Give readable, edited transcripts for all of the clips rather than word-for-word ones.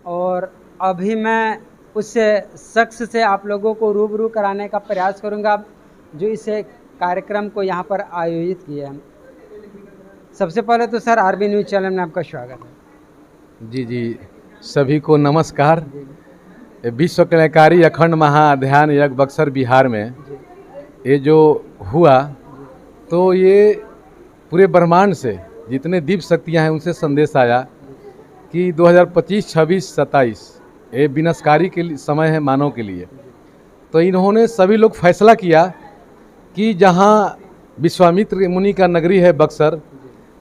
और अभी मैं उस शख्स से आप लोगों को रूबरू कराने का प्रयास करूंगा जो इस कार्यक्रम को यहाँ पर आयोजित किया है। सबसे पहले तो सर आरबी न्यूज़ चैनल में आपका स्वागत है। जी जी, सभी को नमस्कार। विश्व कल्याणकारी अखंड महाध्यान यज्ञ बक्सर बिहार में ये जो हुआ तो ये पूरे ब्रह्मांड से जितने दिव्य शक्तियाँ हैं उनसे संदेश आया कि 2025, 26, 27 ये विनाशकारी के समय है मानव के लिए। तो इन्होंने सभी लोग फैसला किया कि जहाँ विश्वामित्र मुनि का नगरी है बक्सर,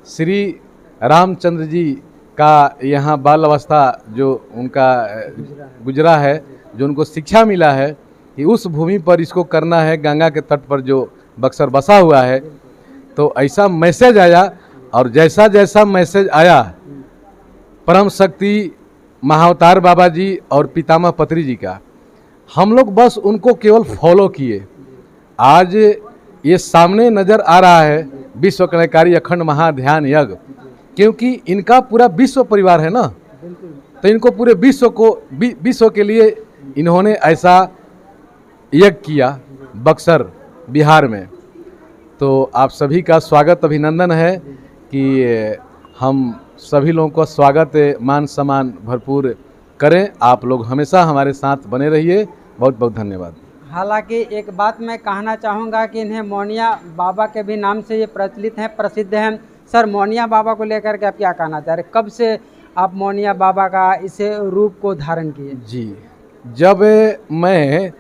श्री रामचंद्र जी का यहाँ बाल अवस्था जो उनका गुजरा है, जो उनको शिक्षा मिला है कि उस भूमि पर इसको करना है, गंगा के तट पर जो बक्सर बसा हुआ है। तो ऐसा मैसेज आया और जैसा जैसा मैसेज आया परम शक्ति महाअवतार बाबा जी और पितामह पत्री जी का, हम लोग बस उनको केवल फॉलो किए। आज ये सामने नज़र आ रहा है विश्व कल्याणकारी अखंड महाध्यान यज्ञ, क्योंकि इनका पूरा विश्व परिवार है ना, तो इनको पूरे विश्व के लिए इन्होंने ऐसा यज्ञ किया बक्सर बिहार में। तो आप सभी का स्वागत अभिनंदन है कि हम सभी लोगों को स्वागत मान सम्मान भरपूर करें। आप लोग हमेशा हमारे साथ बने रहिए। बहुत बहुत धन्यवाद। हालांकि एक बात मैं कहना चाहूँगा कि इन्हें मौनिया बाबा के भी नाम से ये प्रचलित हैं, प्रसिद्ध हैं। सर, मौनिया बाबा को लेकर के आप क्या कहना चाह रहे हैं? कब से आप मौनिया बाबा का इस रूप को धारण किए? जी, जब मैं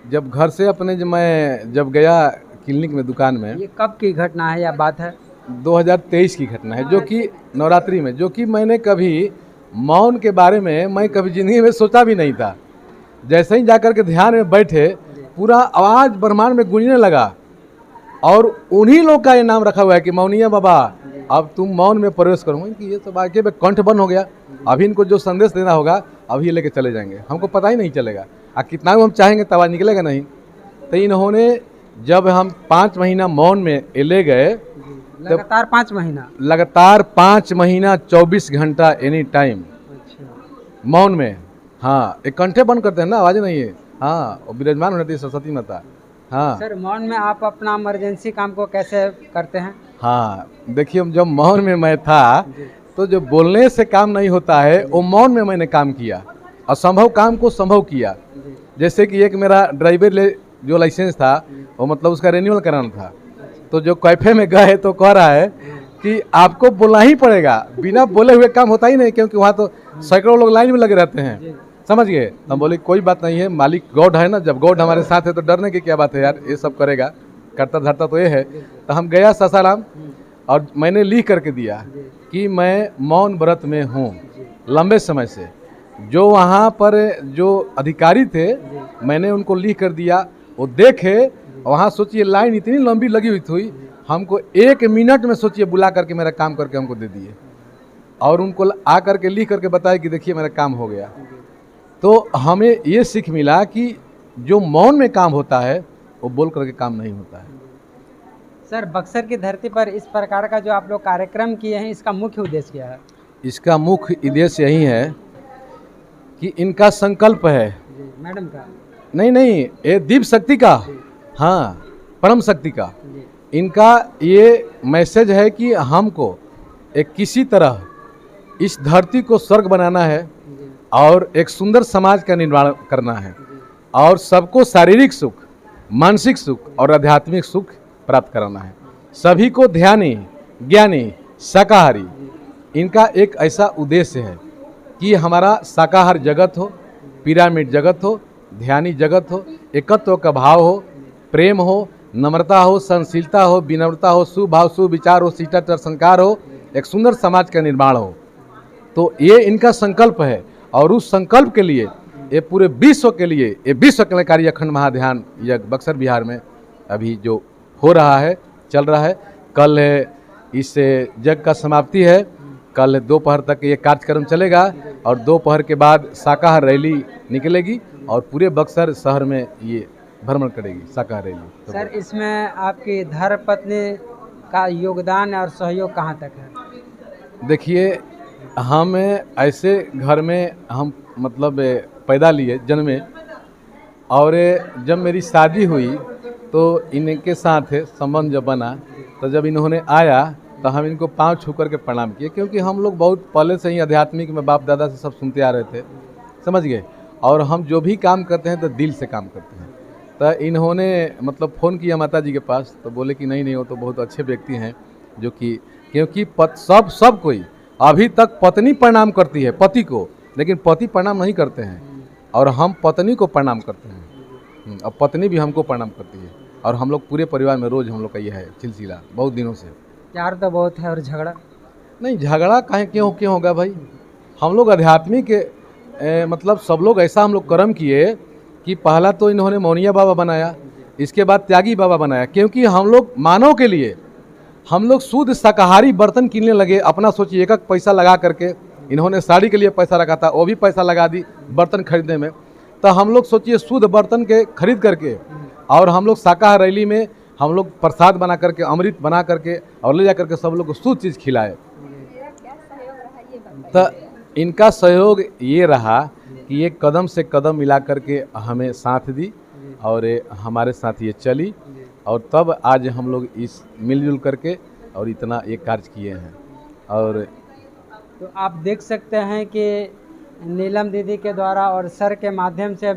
जब घर से अपने जब गया क्लिनिक में, दुकान में, ये कब की घटना है या बात है? 2023 की घटना है, जो कि नवरात्रि में, जो कि मैंने कभी मौन के बारे में मैं कभी ज़िंदगी में सोचा भी नहीं था। जैसे ही जाकर के ध्यान में बैठे पूरा आवाज़ ब्रह्मांड में गूंजने लगा और उन्हीं लोग का ये नाम रखा हुआ है कि मौनिया बाबा अब तुम मौन में प्रवेश करूँगा। कि ये सब आगे में कंठ बंद हो गया। अभी इनको जो संदेश देना होगा अभी ये लेके चले जाएंगे, हमको पता ही नहीं चलेगा। कितना भी हम चाहेंगे तब आज निकलेगा नहीं। तो इन्होंने जब हम 5 महीना मौन में ले गए, लगातार 5 महीना, लगातार 5 महीना 24 घंटा एनी टाइम मौन में। हाँ, एक कंठे बंद करते हैं ना, आवाज़ नहीं है। हाँ, और विराजमान होती है सरस्वती माता। हाँ सर, मौन में आप अपना इमरजेंसी काम को कैसे करते हैं? हाँ, देखिए जब मौन में मैं था तो जो बोलने से काम नहीं होता है वो मौन में मैंने काम किया, असंभव काम को संभव किया। जैसे कि एक मेरा ड्राइवर जो लाइसेंस था वो मतलब उसका रिन्यूअल कराना था, तो जो कैफे में गए तो कह रहा है कि आपको बोलना ही पड़ेगा, बिना बोले हुए काम होता ही नहीं, क्योंकि वहाँ तो सैकड़ों लोग लाइन में लगे रहते हैं, समझ गए। हम बोले कोई बात नहीं है, मालिक गॉड है ना, जब गॉड हमारे साथ है तो डरने की क्या बात है यार, ये सब करेगा, करता धरता तो ये है। तो हम गया सासाराम और मैंने लिख करके दिया कि मैं मौन व्रत में हूँ लंबे समय से। जो वहाँ पर जो अधिकारी थे मैंने उनको लिख कर दिया, वो देखे, वहाँ सोचिए लाइन इतनी लंबी लगी हुई थी, हमको 1 मिनट में सोचिए बुला करके मेरा काम करके हमको दे दिए और उनको आ करके लिख करके बताया कि देखिए मेरा काम हो गया। तो हमें ये सीख मिला कि जो मौन में काम होता है वो बोल करके काम नहीं होता है। सर, बक्सर की धरती पर इस प्रकार का जो आप लोग कार्यक्रम किए हैं, इसका मुख्य उद्देश्य क्या है? इसका मुख्य उद्देश्य यही है कि इनका संकल्प है। मैडम का नहीं, ये दिव्य शक्ति का, हाँ, परम शक्ति का। इनका ये मैसेज है कि हमको एक किसी तरह इस धरती को स्वर्ग बनाना है और एक सुंदर समाज का निर्माण करना है और सबको शारीरिक सुख, मानसिक सुख और आध्यात्मिक सुख प्राप्त कराना है। सभी को ध्यानी, ज्ञानी, शाकाहारी, इनका एक ऐसा उद्देश्य है कि हमारा शाकाहार जगत हो, पिरामिड जगत हो, ध्यानी जगत हो, एकत्व का भाव हो, प्रेम हो, नम्रता हो, सहनशीलता हो, विनम्रता हो, सुभाव, सुविचार हो, शिष्टाचार संस्कार हो, एक सुंदर समाज का निर्माण हो। तो ये इनका संकल्प है और उस संकल्प के लिए ये पूरे विश्व के लिए ये विश्व कल्याणकारी अखंड महाध्यान यज्ञ बक्सर बिहार में अभी जो हो रहा है, चल रहा है। कल इस यज्ञ का समाप्ति है, कल दोपहर तक ये कार्यक्रम चलेगा और दोपहर के बाद शाकाहार रैली निकलेगी और पूरे बक्सर शहर में ये भ्रमण करेगी शाकाहार रैली। सर, इसमें आपकी धर्मपत्नी का योगदान और सहयोग कहाँ तक है? देखिए, हम ऐसे घर में हम मतलब पैदा लिए जन्मे, और जब मेरी शादी हुई तो इनके साथ संबंध जब बना, तो जब इन्होंने आया तो हम इनको पांव छू करके प्रणाम किए, क्योंकि हम लोग बहुत पहले से ही आध्यात्मिक में बाप दादा से सब सुनते आ रहे थे, समझ गए। और हम जो भी काम करते हैं तो दिल से काम करते हैं। तो इन्होंने मतलब फ़ोन किया माता जी के पास, तो बोले कि नहीं वो तो बहुत अच्छे व्यक्ति हैं, जो कि क्योंकि सब कोई अभी तक पत्नी प्रणाम करती है पति को, लेकिन पति प्रणाम नहीं करते हैं, और हम पत्नी को प्रणाम करते हैं, और पत्नी भी हमको प्रणाम करती है। और हम लोग पूरे परिवार में रोज़ हम लोग का ये है सिलसिला बहुत दिनों से। प्यार तो बहुत है, और झगड़ा नहीं, झगड़ा काहे क्यों होगा भाई। हम लोग आध्यात्मिक मतलब सब लोग ऐसा हम लोग कर्म किए कि पहला तो इन्होंने मौनिया बाबा बनाया, इसके बाद त्यागी बाबा बनाया, क्योंकि हम लोग मानव के लिए हम लोग शुद्ध शाकाहारी बर्तन किनने लगे। अपना सोचिए, एक पैसा लगा करके, इन्होंने साड़ी के लिए पैसा रखा था, वो भी पैसा लगा दी बर्तन खरीदने में। तो हम लोग सोचिए शुद्ध बर्तन के खरीद करके, और हम लोग शाकाहार रैली में हम लोग प्रसाद बना करके, अमृत बना करके और ले जा करके सब लोग को शुद्ध चीज़ खिलाए। तो इनका सहयोग ये रहा कि ये कदम से कदम मिला करके हमें साथ दी, और हमारे साथ ये चली, और तब आज हम लोग इस मिलजुल करके और इतना एक कार्य किए हैं। और तो आप देख सकते हैं कि नीलम दीदी के द्वारा और सर के माध्यम से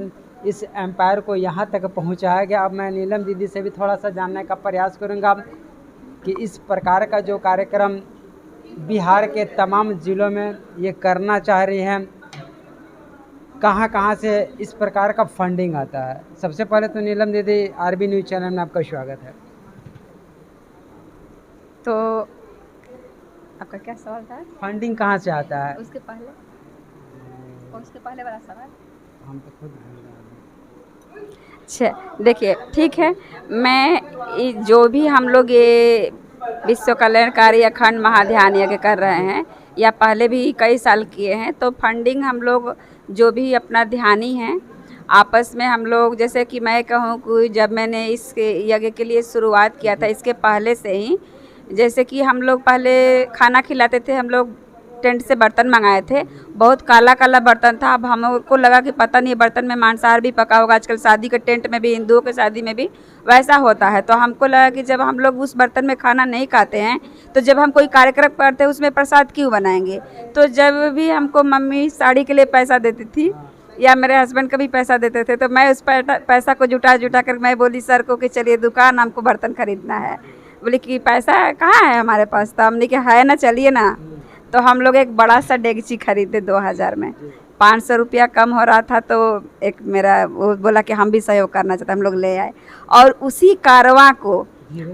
इस एम्पायर को यहाँ तक पहुँचाया गया। अब मैं नीलम दीदी से भी थोड़ा सा जानने का प्रयास करूँगा कि इस प्रकार का जो कार्यक्रम बिहार के तमाम ज़िलों में ये करना चाह रही हैं, कहाँ कहाँ से इस प्रकार का फंडिंग आता है। सबसे पहले तो नीलम दीदी, आरबी न्यूज़ चैनल में आपका स्वागत है। तो आपका क्या सवाल था? फंडिंग कहाँ से आता है? उसके पहले वाला सवाल हम तो खुद अच्छा, देखिए ठीक है, मैं जो भी हम लोग ये विश्व कल्याणकारी अखंड महाध्यान यज्ञ कर रहे हैं, या पहले भी कई साल किए हैं, तो फंडिंग हम लोग जो भी अपना ध्यानी हैं आपस में हम लोग, जैसे कि मैं कहूँ कि जब मैंने इस यज्ञ के लिए शुरुआत किया था, इसके पहले से ही, जैसे कि हम लोग पहले खाना खिलाते थे, हम लोग टेंट से बर्तन मंगाए थे, बहुत काला काला बर्तन था। अब हमको लगा कि पता नहीं बर्तन में मांसाहार भी पका होगा, आजकल शादी के टेंट में भी, हिंदुओं के शादी में भी वैसा होता है। तो हमको लगा कि जब हम लोग उस बर्तन में खाना नहीं खाते हैं, तो जब हम कोई कार्यक्रम करते हैं उसमें प्रसाद क्यों बनाएंगे। तो जब भी हमको मम्मी साड़ी के लिए पैसा देती थी, या मेरे हस्बैंड कभी पैसा देते थे, तो मैं उस पैसा को जुटा कर मैं बोली सर को कि चलिए दुकान हमको बर्तन खरीदना है। बोली कि पैसा कहाँ है हमारे पास, तो हमने कहा है ना, चलिए ना। तो हम लोग एक बड़ा सा डेगची खरीदे 2000 में, 500 रुपया कम हो रहा था, तो एक मेरा वो बोला कि हम भी सहयोग करना चाहते, हम लोग ले आए। और उसी कारवां को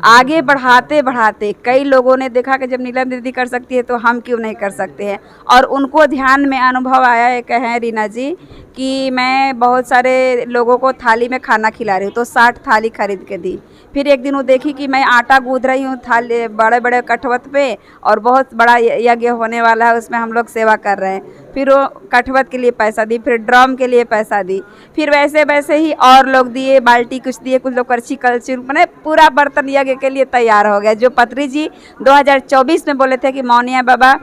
आगे बढ़ाते बढ़ाते कई लोगों ने देखा कि जब नीलम दीदी कर सकती है तो हम क्यों नहीं कर सकते हैं। और उनको ध्यान में अनुभव आया, एक है रीना जी, कि मैं बहुत सारे लोगों को थाली में खाना खिला रही हूँ, तो 60 थाली खरीद के दी। फिर एक दिन वो देखी कि मैं आटा गूंथ रही हूँ थाली बड़े बड़े कठवत पे, और बहुत बड़ा यज्ञ होने वाला है, उसमें हम लोग सेवा कर रहे हैं। फिर वो कठवत के लिए पैसा दी, फिर ड्रम के लिए पैसा दी, फिर वैसे वैसे ही और लोग दिए, बाल्टी कुछ दिए, कुछ लोग करछी कलछी, मैंने पूरा बर्तन यज्ञ के लिए तैयार हो गया। जो पत्री जी 2024 में बोले थे कि मौनिया बाबा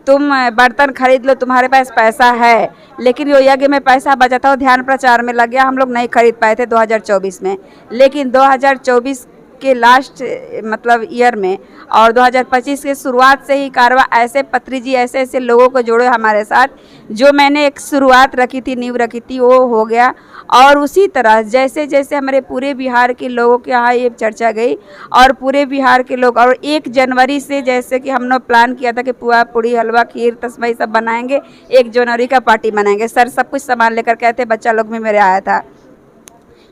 तुम बर्तन खरीद लो, तुम्हारे पास पैसा है, लेकिन वो यज्ञ में पैसा बचा था, वो ध्यान प्रचार में लग गया, हम लोग नहीं खरीद पाए थे 2024 में। लेकिन 2024 के लास्ट मतलब ईयर में और 2025 के शुरुआत से ही कारवा ऐसे पत्री जी ऐसे ऐसे लोगों को जोड़े हमारे साथ, जो मैंने एक शुरुआत रखी थी, नींव रखी थी, वो हो गया। और उसी तरह जैसे जैसे हमारे पूरे बिहार के लोगों के यहाँ ये चर्चा गई, और पूरे बिहार के लोग, और 1 जनवरी से जैसे कि हमने प्लान किया था कि पुआ पूड़ी हलवा खीर तस्मई सब बनाएंगे, 1 जनवरी का पार्टी मनाएंगे। सर सब कुछ सामान लेकर के आए थे, बच्चा लोग भी मेरे आया था।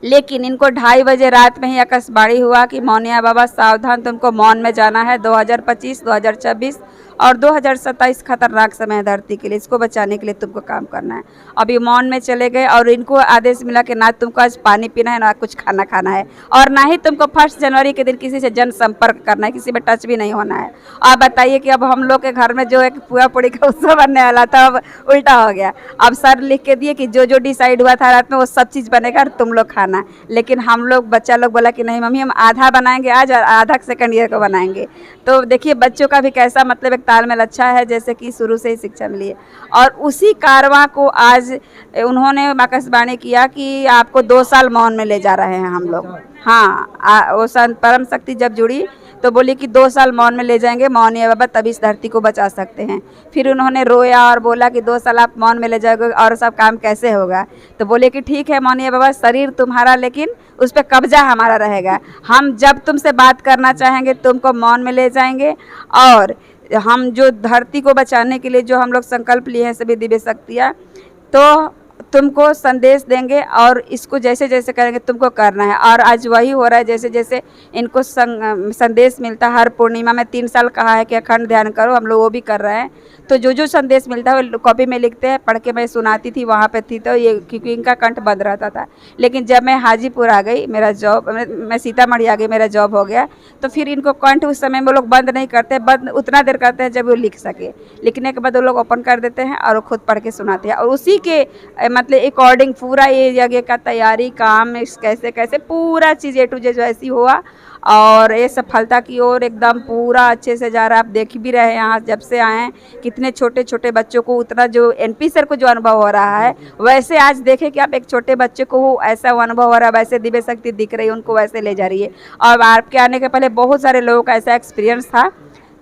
लेकिन इनको 2:30 बजे रात में ही आकाशवाणी हुआ कि मौनिया बाबा सावधान, तुमको मौन में जाना है। 2025, 2026 और 2027 खतरनाक समय है धरती के लिए, इसको बचाने के लिए तुमको काम करना है। अभी मौन में चले गए और इनको आदेश मिला कि ना तुमको आज पानी पीना है, ना कुछ खाना खाना है, और ना ही तुमको 1 जनवरी के दिन किसी से जनसंपर्क करना है, किसी में टच भी नहीं होना है। आप बताइए कि अब हम लोग के घर में जो एक पुआ पूड़ी का उत्सव बनने वाला था, अब उल्टा हो गया। अब सर लिख के दिए कि जो डिसाइड हुआ था रात में वो सब चीज़ बनेगा और तुम लोग खाना। लेकिन हम लोग, बच्चा लोग बोला कि नहीं मम्मी हम आधा बनाएंगे आज और आधा सेकंड ईयर को बनाएंगे। तो देखिए बच्चों का भी कैसा मतलब एक तालमेल अच्छा है, जैसे कि शुरू से ही शिक्षा मिली है। और उसी कारवां को आज उन्होंने आकाशवाणी किया कि आपको 2 साल मौन में ले जा रहे हैं हम लोग। हाँ, वो संत परम शक्ति जब जुड़ी तो बोली कि 2 साल मौन में ले जाएंगे, मौनी बाबा तभी इस धरती को बचा सकते हैं। फिर उन्होंने रोया और बोला कि 2 साल आप मौन में ले जाओगे और सब काम कैसे होगा। तो बोले कि ठीक है मौनी बाबा, शरीर तुम्हारा लेकिन उस पर कब्जा हमारा रहेगा। हम जब तुमसे बात करना चाहेंगे तुमको मौन में ले जाएंगे, और हम जो धरती को बचाने के लिए जो हम लोग संकल्प लिए हैं सभी दिव्य शक्तियाँ, तो तुमको संदेश देंगे और इसको जैसे जैसे करेंगे तुमको करना है। और आज वही हो रहा है, जैसे जैसे इनको संदेश मिलता है। हर पूर्णिमा में 3 साल कहा है कि अखंड ध्यान करो, हम लोग वो भी कर रहे हैं। तो जो जो संदेश मिलता है वो कॉपी में लिखते हैं, पढ़ के मैं सुनाती थी वहाँ पे थी, तो ये क्योंकि इनका कंठ बंद रहता था। लेकिन जब मैं हाजीपुर आ गई, मेरा जॉब, मैं सीतामढ़ी आ गई, मेरा जॉब हो गया, तो फिर इनको कंठ उस समय वो लोग बंद नहीं करते, बंद उतना देर करते हैं जब वो लिख सके। लिखने के बाद वो लोग ओपन कर देते हैं और वो खुद पढ़ के सुनाते हैं। और उसी के मतलब अकॉर्डिंग पूरा ये यज्ञ का तैयारी काम कैसे कैसे पूरा चीज़ A to Z वैसी हुआ, और ये सफलता की ओर एकदम पूरा अच्छे से जा रहा है। आप देख भी रहे हैं यहाँ जब से आए हैं कितने छोटे छोटे बच्चों को उतना जो NP सर को जो अनुभव हो रहा है, वैसे आज देखें कि आप एक छोटे बच्चे को ऐसा अनुभव हो रहा है, वैसे दिव्य शक्ति दिख रही है, उनको वैसे ले जा रही है। और आपके आने के पहले बहुत सारे लोगों का ऐसा एक्सपीरियंस था।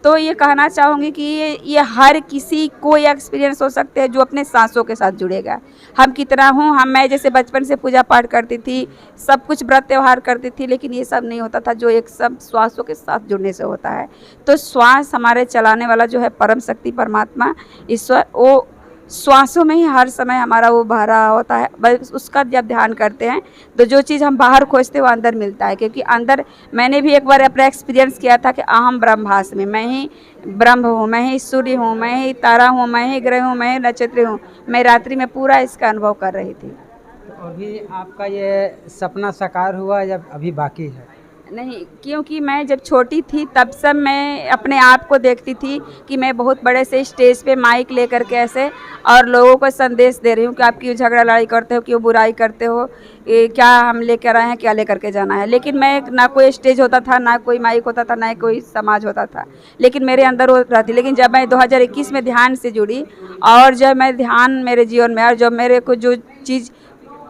तो ये कहना चाहूँगी कि ये हर किसी को ये एक्सपीरियंस हो सकते हैं जो अपने सांसों के साथ जुड़ेगा। हम कितना मैं जैसे बचपन से पूजा पाठ करती थी, सब कुछ व्रत त्यौहार करती थी, लेकिन ये सब नहीं होता था जो एक सब श्वासों के साथ जुड़ने से होता है। तो श्वास हमारे चलाने वाला जो है परम शक्ति परमात्मा ईश्वर, वो श्वासों में ही हर समय हमारा वो भरा होता है। बस उसका जब ध्यान करते हैं तो जो चीज़ हम बाहर खोजते हैं वो अंदर मिलता है। क्योंकि अंदर मैंने भी एक बार अपना एक्सपीरियंस किया था कि अहम ब्रह्मास्मि, मैं ही ब्रह्म हूँ, मैं ही सूर्य हूँ, मैं ही तारा हूँ, मैं ही ग्रह हूँ, मैं ही नक्षत्र हूँ। मैं रात्रि में पूरा इसका अनुभव कर रही थी। तो अभी आपका ये सपना साकार हुआ या अभी बाकी है? नहीं, क्योंकि मैं जब छोटी थी तब से मैं अपने आप को देखती थी कि मैं बहुत बड़े से स्टेज पे माइक लेकर के ऐसे और लोगों को संदेश दे रही हूँ कि आप क्यों झगड़ा लड़ाई करते हो, क्यों बुराई करते हो, क्या हम लेकर आए हैं, क्या लेकर के जाना है। लेकिन मैं ना कोई स्टेज होता था, ना कोई माइक होता था, ना कोई समाज होता था, लेकिन मेरे अंदर वो रहती। लेकिन जब मैं 2021 में ध्यान से जुड़ी और जब मैं ध्यान मेरे जीवन में, और जब मेरे को जो चीज़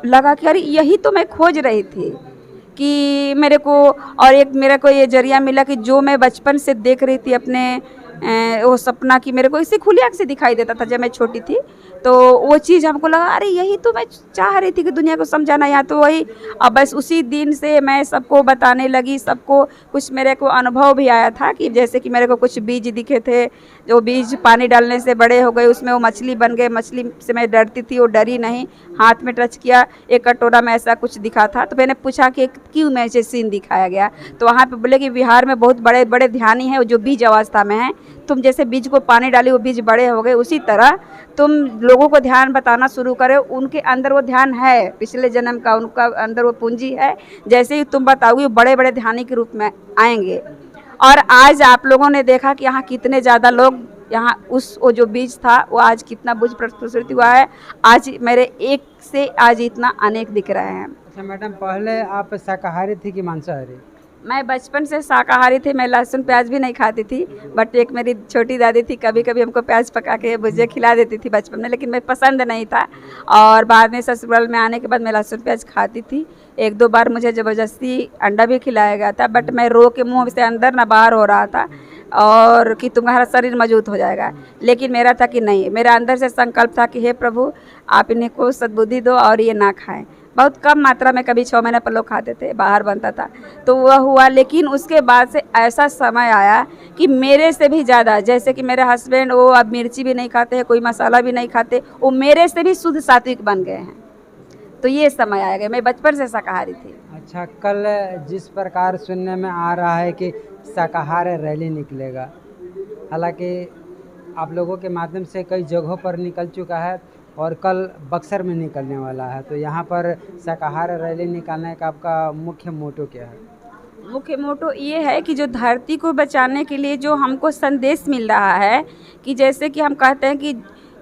लगा कि अरे यही तो मैं खोज रही थी कि मेरे को, और एक मेरे को ये जरिया मिला कि जो मैं बचपन से देख रही थी अपने वो सपना की मेरे को इसे खुली आँख से दिखाई देता था जब मैं छोटी थी। तो वो चीज़ हमको लगा अरे यही तो मैं चाह रही थी कि दुनिया को समझाना, यहाँ तो वही। अब बस उसी दिन से मैं सबको बताने लगी, सबको कुछ मेरे को अनुभव भी आया था कि जैसे कि मेरे को कुछ बीज दिखे थे, जो बीज पानी डालने से बड़े हो गए, उसमें वो मछली बन गए। मछली से मैं डरती थी, वो डरी नहीं, हाथ में टच किया, एक कटोरा में ऐसा कुछ दिखा था। तो मैंने पूछा कि क्यों मैं ऐसे सीन दिखाया गया, तो वहाँ पे बोले कि बिहार में बहुत बड़े बड़े ध्यानी हैं जो बीज अवस्था में हैं, तुम जैसे बीज को पानी डाली वो बीज बड़े हो गए, उसी तरह तुम लोगों को ध्यान बताना शुरू करो। उनके अंदर वो ध्यान है, पिछले जन्म का उनका अंदर वो पूंजी है, जैसे ही तुम बताओगे बड़े बड़े ध्यानी के रूप में आएंगे। और आज आप लोगों ने देखा कि यहाँ कितने ज़्यादा लोग, यहाँ वो जो बीज था वो आज कितना बुझ प्रस्तुत हुआ है। आज मेरे एक से आज इतना अनेक दिख रहे हैं। अच्छा मैडम, पहले आप शाकाहारी थी कि मांसाहारी? मैं बचपन से शाकाहारी थी, मैं लहसुन प्याज भी नहीं खाती थी। बट एक मेरी छोटी दादी थी, कभी कभी हमको प्याज पका के भुजिया खिला देती थी बचपन में, लेकिन मैं पसंद नहीं था। और बाद में ससुराल में आने के बाद मैं लहसुन प्याज खाती थी। 1-2 बार मुझे ज़बरदस्ती अंडा भी खिलाया गया था, बट मैं रो के मुँह से अंदर ना बाहर हो रहा था, और कि तुम्हारा शरीर मजबूत हो जाएगा। लेकिन मेरा था कि नहीं, मेरा अंदर से संकल्प था कि हे प्रभु आप इन्हें को सद्बुद्धि दो और ये ना खाएं। बहुत कम मात्रा में, कभी 6 महीने पर लोग खाते थे, बाहर बनता था तो वह हुआ। लेकिन उसके बाद से ऐसा समय आया कि मेरे से भी ज़्यादा, जैसे कि मेरे हस्बैंड वो अब मिर्ची भी नहीं खाते हैं, कोई मसाला भी नहीं खाते, वो मेरे से भी शुद्ध सात्विक बन गए हैं। तो ये समय आएगा, मैं बचपन से शाकाहारी थी। अच्छा, कल जिस प्रकार सुनने में आ रहा है कि शाकाहारी रैली निकलेगा, हालांकि आप लोगों के माध्यम से कई जगहों पर निकल चुका है और कल बक्सर में निकलने वाला है, तो यहाँ पर शाकाहारी रैली निकालने का आपका मुख्य मोटो क्या है? मुख्य मोटो ये है कि जो धरती को बचाने के लिए जो हमको संदेश मिल रहा है कि जैसे कि हम कहते हैं कि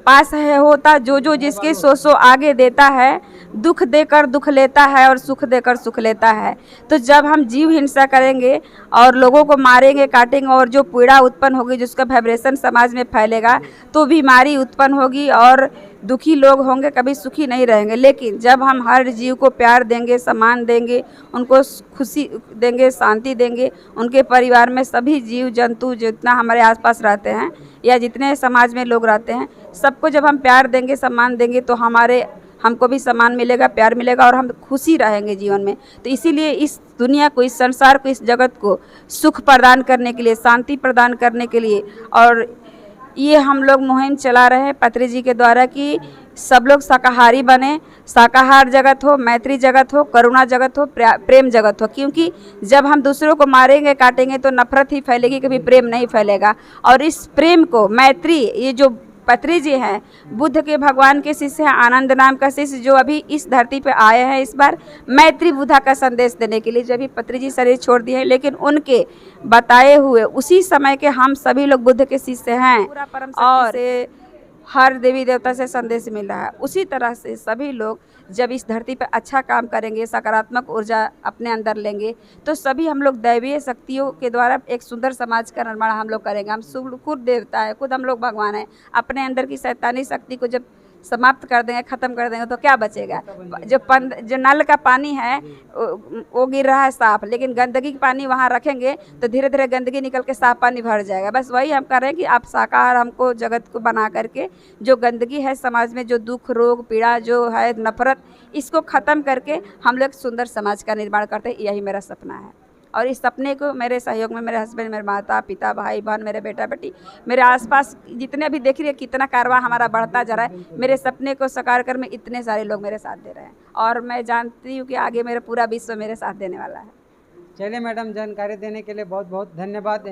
पास है होता, जो जो जिसके सो आगे देता है, दुख देकर दुख लेता है और सुख देकर सुख लेता है। तो जब हम जीव हिंसा करेंगे और लोगों को मारेंगे काटेंगे और जो पीड़ा उत्पन्न होगी, जिसका वाइब्रेशन समाज में फैलेगा, तो बीमारी उत्पन्न होगी और दुखी लोग होंगे, कभी सुखी नहीं रहेंगे। लेकिन जब हम हर जीव को प्यार देंगे, सम्मान देंगे, उनको खुशी देंगे, शांति देंगे, उनके परिवार में सभी जीव जंतु जितना हमारे आसपास रहते हैं या जितने समाज में लोग रहते हैं, सबको जब हम प्यार देंगे, सम्मान देंगे, तो हमको भी सम्मान मिलेगा, प्यार मिलेगा और हम खुशी रहेंगे जीवन में। तो इसीलिए इस दुनिया को, इस संसार को, इस जगत को सुख प्रदान करने के लिए, शांति प्रदान करने के लिए, और ये हम लोग मुहिम चला रहे हैं पत्री जी के द्वारा कि सब लोग शाकाहारी बने। शाकाहार जगत हो, मैत्री जगत हो, करुणा जगत हो, प्रेम जगत हो। क्योंकि जब हम दूसरों को मारेंगे काटेंगे तो नफरत ही फैलेगी, कभी प्रेम नहीं फैलेगा। और इस प्रेम को, मैत्री, ये जो पत्री जी हैं, बुद्ध के भगवान के शिष्य हैं, आनंद नाम का शिष्य, जो अभी इस धरती पे आए हैं इस बार मैत्री बुद्धा का संदेश देने के लिए। जब भी पत्री जी शरीर छोड़ दिए हैं, लेकिन उनके बताए हुए उसी समय के हम सभी लोग बुद्ध के शिष्य हैं और हर देवी देवता से संदेश मिल रहा है। उसी तरह से सभी लोग जब इस धरती पर अच्छा काम करेंगे, सकारात्मक ऊर्जा अपने अंदर लेंगे, तो सभी हम लोग दैवीय शक्तियों के द्वारा एक सुंदर समाज का निर्माण हम लोग करेंगे। हम खुद देवता है, खुद हम लोग भगवान हैं। अपने अंदर की शैतानी शक्ति को जब समाप्त कर देंगे, ख़त्म कर देंगे, तो क्या बचेगा? जो नल का पानी है वो गिर रहा है साफ, लेकिन गंदगी का पानी वहाँ रखेंगे तो धीरे धीरे गंदगी निकल के साफ पानी भर जाएगा। बस वही हम कर रहे हैं कि आप शाकाहार हमको जगत को बना करके जो गंदगी है समाज में, जो दुख रोग पीड़ा जो है, नफरत, इसको ख़त्म करके हम लोग सुंदर समाज का निर्माण करते हैं। यही मेरा सपना है। और इस सपने को मेरे सहयोग में मेरे हस्बैंड, मेरे माता पिता, भाई बहन, मेरे बेटा बेटी, मेरे आसपास जितने भी देख रही है कितना कारवां हमारा बढ़ता जा रहा है। मेरे सपने को साकार कर में इतने सारे लोग मेरे साथ दे रहे हैं और मैं जानती हूँ कि आगे मेरा पूरा विश्व मेरे साथ देने वाला है। चलिए मैडम, जानकारी देने के लिए बहुत बहुत धन्यवाद।